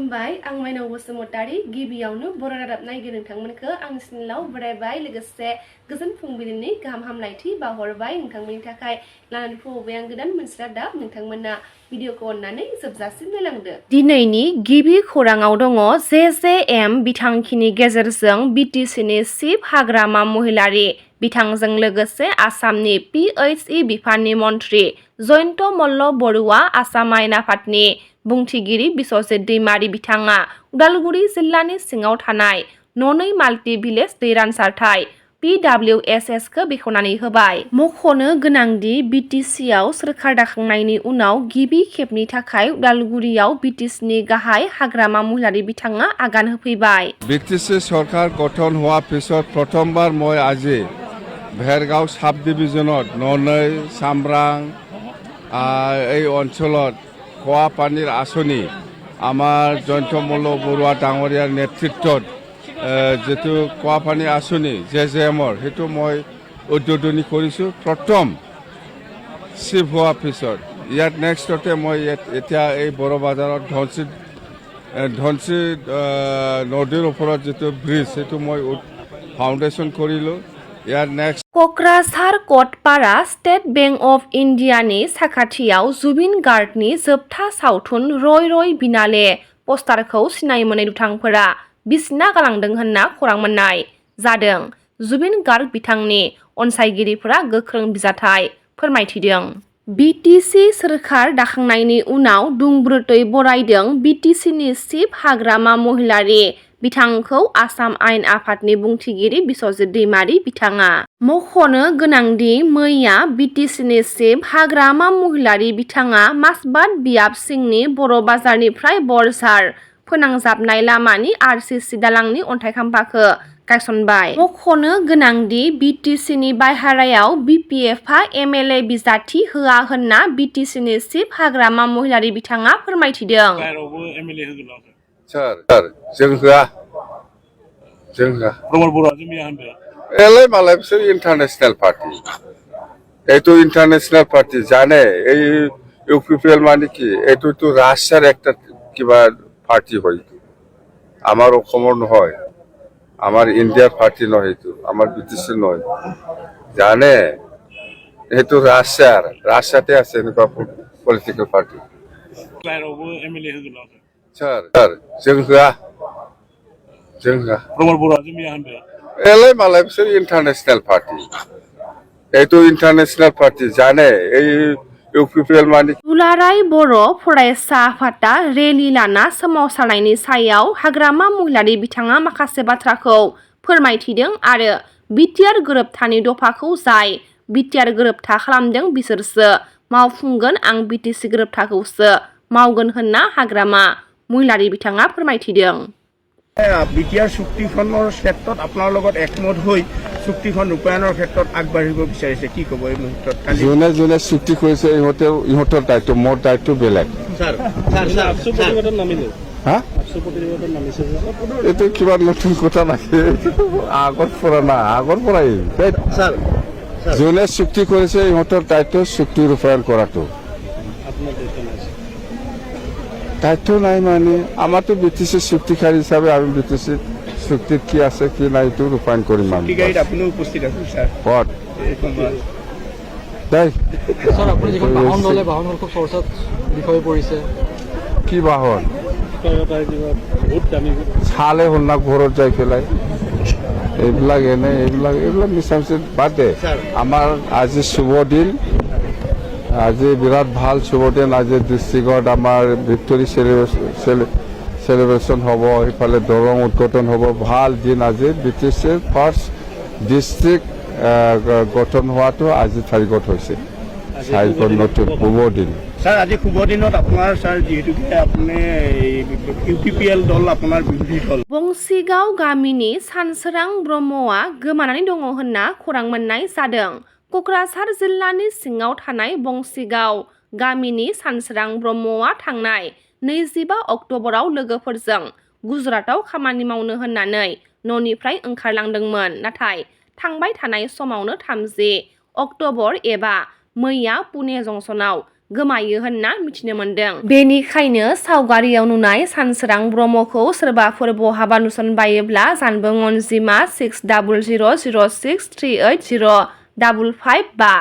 खुलुमबाय आं माइनाव बसुमतारी गिबियावनो बर' रादाब नायगिरि नोंथांमोनखौ आंनि चेनेलाव बरायबाय लोगोसे गोजोन फुंबिलिनि गाहाम हामलायथि बावहरबाय नोंथांमोननि थाखाय लानानै फैबाय आं गोदान मोनसे रादाब नोंथांमोना भिडिअखौ अननानै जोबजासिम नायलांदो। दिनैनि गिबि खौराङाव दङ JJM बिथांखिनि गेजेरजों BTCनि चिफ हाग्रामा महिलारि बिथांजों लोगोसे आसामनि PHE बिफाननि मन्थ्रि जयन्त मल्ल बरुवा आसाम आयेन आफादनि बुंथिगिरि बिस्वजित दैमारि बिथाङा उदालगुरि जिल्लानि सिङाव थानाय ननै माल्टि भिलेज दै रानसारथाय PWSS खौ बेखेवनानै होबाय। मख'नो गोनांदि BTCआव सोरखार दाखांनायनि उनाव गिबि खेबनि थाखाय उदालगुरियाव BTCनि गाहाय हाग्रामा महिलारि बिथाङा आगान होफैबाय। BTC सरकार गठन হোৱাৰ পিছত প্ৰথমবাৰ মই আজি ভেৰগাঁও সাব ডিভিজনত ননৈ চামৰাং এই অঞ্চলত খোৱা পানীৰ আঁচনি আমাৰ জয়ন্ত মল্ল বৰুৱা ডাঙৰীয়াৰ নেতৃত্বত যেটো খোৱা পানী আঁচনি JJMৰ সেইটো মই উদ্বোধনী কৰিছোঁ প্ৰথম চিফ হোৱাৰ পিছত। ইয়াত নেক্সটতে মই এতিয়া এই বড় বাজাৰত ধনশী নদীৰ ওপৰত যেটো ব্ৰিজ সেইটো মই ফাউণ্ডেশ্যন কৰিলোঁ। ইয়াৰ next Kokrajhar Katpara State Bank of इन्डियानि साखाथियाव जुबिन गार्गनि जोबथा सावथुन रय रय बिनाले पस्टारखौ सिनाय मोनै दुथांफोरा बिसिना गालांदों होनना खौरां मोननाय जादों। जुबिन गार्ग बिथांनि अनसायगिरिफोरा गोख्रों बिजाथाइ फोरमायथिदों। BTC सोरखार दाखांनायनि उनाव दुंब्रुदै बरायदों BTCनि चिफ हाग्रामा महिलारि बिथांखौ आसाम आयेन आफादनि बुंथिगिरि बिस्वजित दैमारि बिथाङा। मख'नो गोनांदि मैया BTCनि चिफ हाग्रामा महिलारि बिथाङा मासबाद बियाब सिंनि बर' बाजारनिफ्राय बरझार फोनांजाबनाय लामानि RCC दालांनि अन्थाइ खाम्फाखौ गायसनबाय। मख'नो गोनांदि BTCनि बायहारायाव BPFआ MLA बिजाथि होआ होनना BTCनि चिफ हाग्रामा महिलारि बिथाङा फोरमायथिदों। सार जों होआ प्रमद बरुवा मिया होनदों एलाय मालाय बिसोर इन्टारनेशनेल पार्टी এইটো ইন্টারন্যাশনাল পার্টি জানে এই ইউপিপিএল মানে কি এইটো তো রাশিয়ার একটা কিবা পার্টি হয় আমার অসমৰ নহয় আমার ইন্ডিয়ার পার্টি নহয় এইটো আমার BTC নহয় জানে এইটো রাশিয়াতে আছে এনেকুৱা পলিটিক্যাল পার্টি MLA होगोन सार जों होआ प्रमद बरुवा मिया होनदों एलाय मालाय बिसोर इन्टारनेशनेल पार्टी এইটো ইন্টারনেশনাল পার্টি জানে এই ইউপিপিএল মানে दुलाराय बर' फरायसा आफादा रेलि लाना सोमावसारनायनि सायाव हाग्रामा महिलारि बिथाङा माखासे बाथ्राखौ फोरमायथिदों आरो बिटिआर गोरोबथानि दफाखौ जाय बिटिआर गोरोबथा खालामदों बिसोरसो मावफुंगोन आं BTC गोरोबथाखौसो मावगोन होनना हाग्रामा महिलारि बिथाङा फोरमायथिदों। বিটিআৰ চুক্তিখনৰ ক্ষেত্ৰত আপোনাৰ লগত একমত হৈ চুক্তিখন ৰূপায়ণৰ ক্ষেত্ৰত আগবাঢ়িব বিচাৰিছে কি ক'ব এই মুহূৰ্তত? যোনে যোনে চুক্তি কৰিছে ইহঁতৰ দায়িত্ব মোৰ দায়িত্ব বেলেগ। এইটো কিবা নতুন কথা নাকি আগৰ পৰাই যোনে চুক্তি কৰিছে ইহঁতৰ দায়িত্ব চুক্তি ৰূপায়ণ কৰাটো দায়িত্ব নাই মানে আমাৰতো BTC চুক্তিকাৰী হিচাপে আমি BTC চুক্তিত কি আছে কি নাই এইটো ৰূপায়ণ কৰিম আমি। আপুনি উপস্থিত আছে স্যার ক'ত দেই স্যার আপুনি যিখন বাহন ল'লে বাহনৰ খুব চৰ্চাত বিষয় পৰিছে কি বাহন চালে হ'ল না ঘৰত যাই পেলাই এইবিলাক মিছামিছি বাদ দে। আমাৰ আজি শুভ দিন আজি বিৰাট ভাল শুভ দিন আজি ডিষ্ট্ৰিক্টত আমাৰ ভিক্টৰী চেলিব্ৰেশ্যন হ'ব ইফালে দৰং উদ্ঘাটন হ'ব ভাল দিন আজি BTCৰ ফাৰ্ষ্ট ডিষ্ট্ৰিক্ট গঠন হোৱাটো আজি তাৰিখত হৈছে নতুন শুভ দিন। স্যার আজি শুভ দিনত আপোনাৰ স্যার যিহেতুকে আপুনি ইউপিপিএল দল আপোনাৰ বিৰোধী দল बंसिगाव गामिनि सानसोरां ब्रह्मआ गोमानानै दङ होनना खौरां मोननाय जादों। क'क्राझार जिल्लानि सिङाव थानाय बंसिगाव गामिनि सानसोरां ब्रह्मआ थांनाय 25 अक्ट'बराव लोगोफोरजों गुजरातआव खामानि मावनो होननानै न'निफ्राय ओंखारलांदोंमोन नाथाय थांबाय थानाय समावनो 30 अक्ट'बर एबा मैया पुणे जंक्शनाव गोमायो होनना मिथिनो मोन्दों। बेनिखायनो सावगारियाव नुनाय सानसोरां ब्रह्मखौ सोरबाफोर बहाबा नुसनबायोब्ला जानबुं अनजिमा 600006380555 बा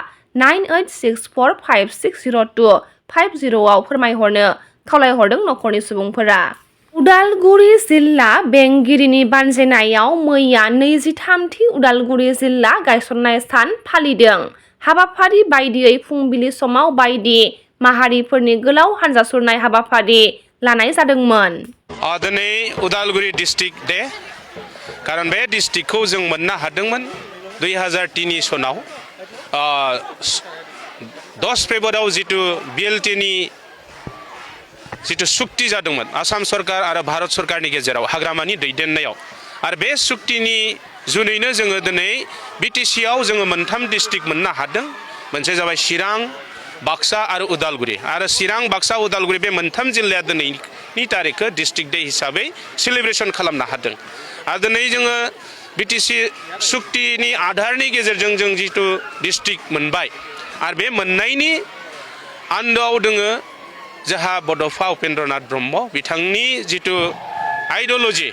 9864560250 आव फोरमायहरनो खावलायहरदों नखरनि सुबुंफोरा। उदालगुरि जिल्ला बेंगिरिनि बानजायनायाव मैया 23थि उदालगुरि जिल्ला गायसननाय सान फालिदों। हाबाफारि बायदियै फुंबिलि समाव बायदि माहारिफोरनि गोलाव हानजा सुरनाय हाबाफारि लानाय जादोंमोन। दिनै उदालगुरि डिस्ट्रिक्ट डे कारन बे डिस्ट्रिक्टखौ जों मोननो हादोंमोन 2003 सनाव 10 फेब्रुआरियाव जितु बिएलटिनि जितु सुक्ति जादोंमोन आसाम सरकार आरो भारत सरकारनि गेजेराव हाग्रामानि दैदेननायाव आरो बे सुक्तिनि जुनैनो जोङो दिनै बिटिसिआव जोङो मोनथाम डिस्ट्रिक्ट मोननो हादों। मोनसे जाबाय चिरां, बाक्सा आरो उदालगुरि आरो चिरां, बाक्सा, उदालगुरि बे मोनथाम जिल्लाया दिनैनि तारिखखौ डिस्ट्रिक्ट डे हिसाबै सेलिब्रेसन खालामनो हादों। आरो दिनै जोङो बिटिसि सुक्तिनि आधारनि गेजेरजों जों जितु डिस्ट्रिक्ट मोनबाय आरो बे मोननायनि आन्दोआव दोङो जोंहा बड'फा उपेन्द्रनाथ ब्रह्म बिथांनि जितु आइडिय'लजि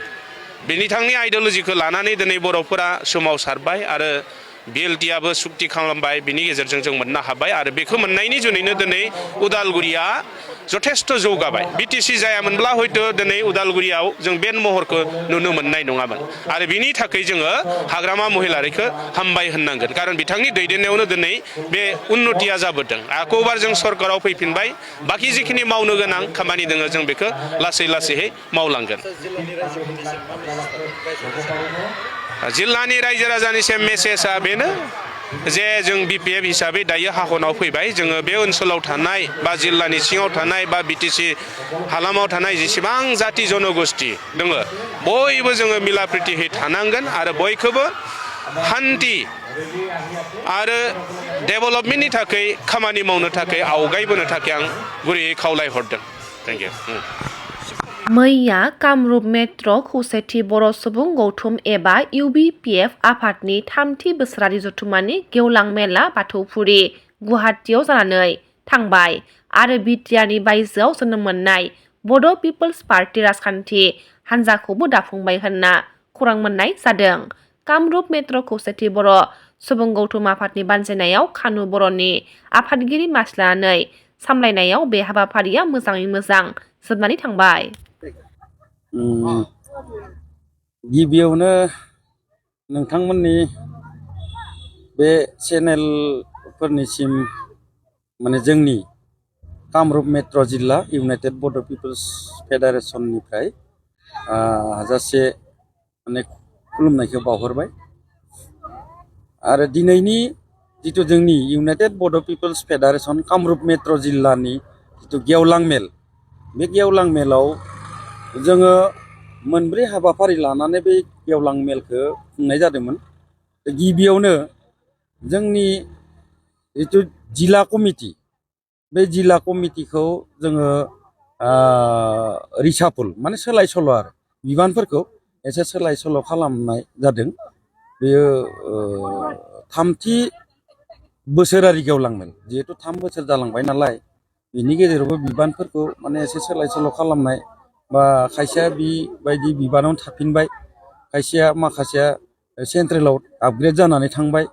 बिथांनि आइडिय'लजिखौ लानानै दिनै बर'फोरा सोमावसारबाय आरो बिएलटिआबो सुक्ति खालामबाय बिनि गेजेरजों जों मोननो हाबाय आरो बेखौ मोननायनि जुनैनो दिनै उदालगुरिया जथेस्थ' जौगाबाय। बिटिसि जायामोनब्ला हयथ' दिनै उदालगुरियाव जों बे महरखौ नुनो मोननाय नङामोन आरो बिनि थाखाय जोङो हाग्रामा महिलारिखौ हामबाय होननांगोन कारन बिथांनि दैदेननायावनो दिनै बे उन्नतिया जाबोदों। आखौबार जों सरकाराव फैफिनबाय बाखि जिखिनि मावनो गोनां खामानि दङ जों बेखौ लासै लासैहै मावलांगोन। जिल्लानि रायजो राजानिसिम मेसेजआ बेनो जे जों बिपिएफ हिसाबै दायो हाखनाव फैबाय। जोङो बे ओनसोलाव थानाय बा जिल्लानि सिङाव थानाय बा बिटिसि हालामाव थानाय जेसेबां जाति जनगोष्ठी दङ बयबो जोङो मिला प्रितिहै थानांगोन आरो बयखौबो शान्ति आरो डेभेलपमेन्टनि थाखाय खामानि मावनो थाखाय आवगायबोनो थाखाय आं गुरैयै खावलायहरदों। Thank you. मैया कामरुप मेट्र' खौसेथि बर' सुबुं गौथुम एबा इउबिपिएफ आफादनि 3थि बोसोरारि जथुम्मानि गेवलां मेला बाथौफुरि गुवाहाटीआव जानानै थांबाय आरो बिटिआरनि बायजोआव जोनोम मोननाय बड' पिपल्स पार्टी राजखान्थि हान्जाखौबो दाफुंबाय होनना खौरां मोननाय जादों। कामरुप मेट्र' खौसेथि बर' सुबुं गौथुम आफादनि बानजायनायाव खानु बर'नि आफादगिरि मासि लानानै सामलायनायाव बे हाबाफारिया मोजाङै मोजां जोबनानै थांबाय। गिबियावनो नोंथांमोननि बे चेनेलफोरनिसिम माने जोंनि कामरुप मेट्र' जिल्ला इउनाइटेड बड' पिपल्स फेडारेसननिफ्राय हाजासे माने खुलुमनायखौ बावहरबाय आरो दिनैनि जितु जोंनि इउनाइटेड बड' पिपल्स फेडारेसन कामरुप मेट्र' जिल्लानि जितु गेवलां मेल बे गेवलां मेलाव जोङो मोनब्रै हाबाफारि लानानै बे गेवलां मेलखौ खुंनाय जादोंमोन। गिबियावनो जोंनि जितु जिल्ला कमिटि बे जिल्ला कमिटिखौ जोङो रिसाफल माने सोलाय सोल' आरो बिबानफोरखौ एसे सोलाय सोल' खालामनाय जादों। बेयो 3थि बोसोरारि गेवलां मेल जिहेतु 3 बोसोर जालांबाय नालाय बिनि गेजेरावबो बिबानफोरखौ माने एसे सोलाय सोल' खालामनाय बा खायसेया बेबायदि बिबानावनो थाफिनबाय खायसेया माखासेया सेन्ट्रेलाव आपग्रेड जानानै थांबाय।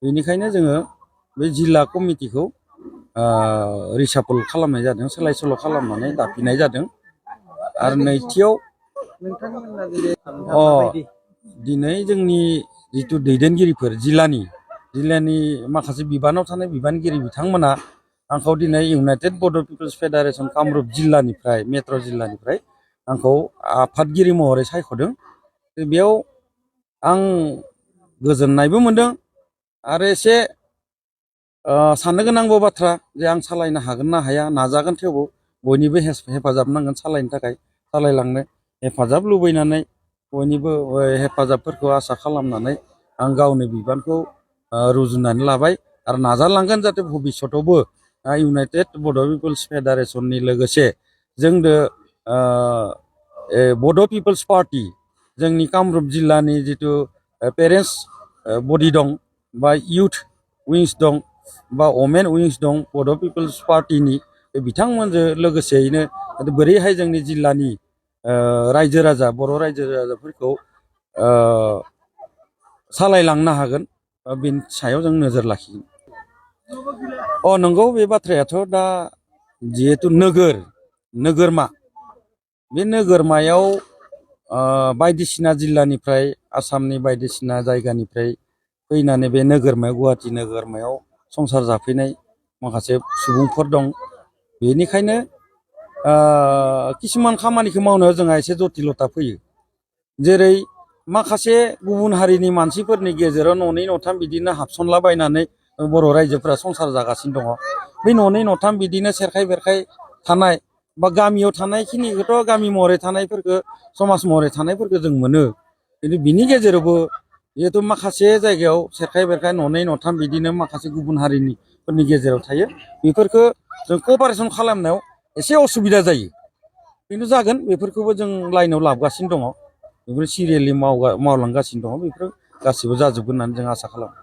बेनिखायनो जोङो बे जिल्ला कमिटिखौ रिसाफल खालामनाय जादों सोलाय सोल' खालामनानै दाफिननाय जादों। आरो नैथियाव दिनै जोंनि जितु दैदेनगिरिफोर जिल्लानि माखासे बिबानाव थानाय बिबानगिरि बिथांमोना आंखौ दिनै इउनाइटेड बड' पिपल्स फेडारेसन कामरुप जिल्लानिफ्राय मेट्र' जिल्लानिफ्राय आंखौ आफादगिरि महरै सायख'दों। बेयाव आं गोजोननायबो मोनदों आरो एसे साननो गोनांबो बाथ्रा जे आं सालायनो हागोन ना हाया नाजागोन थेवबो बयनिबो हेफाजाब नांगोन सालायनो थाखाय सालायलांनो हेफाजाब लुबैनानै बयनिबो हेफाजाबफोरखौ आसा खालामनानै आं गावनि बिबानखौ रुजुननानै लाबाय आरो नाजालांगोन जाहाथे भबिष्यतावबो इउनाइटेड बड' पिपल्स फेडारेसननि लोगोसे जोंनो बड' पिपल्स पार्टी जोंनि कामरुप जिल्लानि जितु पेरेन्टस बडि दं बा इउथ विंस दं बा वमेन उइंस दं बड' पिपल्स पार्टिनि बे बिथांमोनजों लोगोसेयैनो बोरैहाय जोंनि जिल्लानि रायजो राजा बर' रायजो राजाफोरखौ सालायलांनो हागोन बेनि सायाव जों नोजोर लाखिगोन। नंगौ बे बाथ्रायाथ' दा जिहेतु नोगोरमा बे नोगोरमायाव बायदिसिना जिल्लानिफ्राय आसामनि बायदिसिना जायगानिफ्राय फैनानै बे नोगोरमायाव गुवाहाटि नोगोरमायाव संसार जाफैनाय माखासे सुबुंफोर दं। बेनिखायनो किसुमान खामानिखौ मावनायाव जोंहा एसे जटिलता फैयो। जेरै माखासे गुबुन हारिनि मानसिफोरनि गेजेराव न'नै न'थाम बिदिनो हाबसनलाबायनानै बर' रायजोफोरा संसार जागासिनो दङ। बे न'नै न'थाम बिदिनो सेरखाय बेरखाय थानाय बा गामियाव थानायखिनिखौथ' गामि महरै थानायफोरखौ समाज महरै थानायफोरखौ जों मोनो। खिन्थु बिनि गेजेरावबो जिहेतु माखासे जायगायाव सेरखाय बेरखाय न'नै न'थाम बिदिनो माखासे गुबुन हारिनिफोरनि गेजेराव थायो। बेफोरखौ जों कपारेसन खालामनायाव एसे असुबिदा जायो। खिन्थु जागोन बेफोरखौबो जों लाइनाव लाबोगासिनो दङ। बेफोर सिरियेलि मावलांगासिनो दङ। बेफोर गासिबो जाजोबगोन होननानै जों आसा खालामो।